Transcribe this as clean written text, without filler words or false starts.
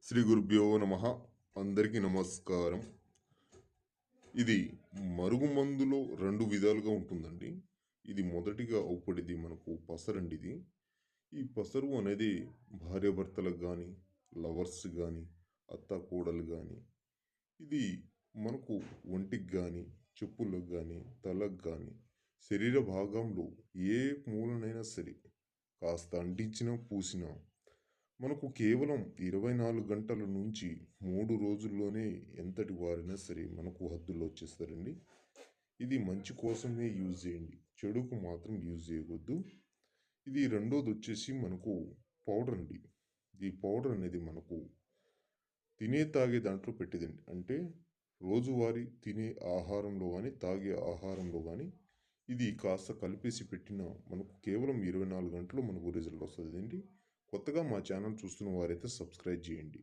శ్రీ గురుభ్యో నమ. అందరికీ నమస్కారం. ఇది మరుగుమందులో రెండు విధాలుగా ఉంటుందండి. ఇది మొదటిగా అవుపడిది మనకు పసరండి. ఈ పసరు అనేది భార్యాభర్తలకు కానీ, లవర్స్ కానీ, అత్త కోడలు కానీ, ఇది మనకు ఒంటికి కానీ, చెప్పులకు కానీ, తలకు కానీ, శరీర భాగంలో ఏ మూలనైనా సరే కాస్త అంటించినా పూసినా మనకు కేవలం 24 గంటల నుంచి 3 రోజుల్లోనే ఎంతటి వారైనా సరే మనకు హద్దుల్లో వచ్చేస్తారండి. ఇది మంచి కోసమే యూజ్ చేయండి, చెడుకు మాత్రం యూజ్ చేయవద్దు. ఇది రెండోది వచ్చేసి మనకు పౌడర్ అండి. ఈ పౌడర్ అనేది మనకు తినే తాగే దాంట్లో పెట్టేదండి. అంటే రోజువారీ తినే ఆహారంలో కానీ, తాగే ఆహారంలో కానీ ఇది కాస్త కలిపేసి పెట్టిన మనకు కేవలం 24 గంటలు మనకు రిజల్ట్ వస్తుందండి. కొత్తగా మా ఛానల్ చూస్తున్న వారైతే సబ్స్క్రైబ్ చేయండి.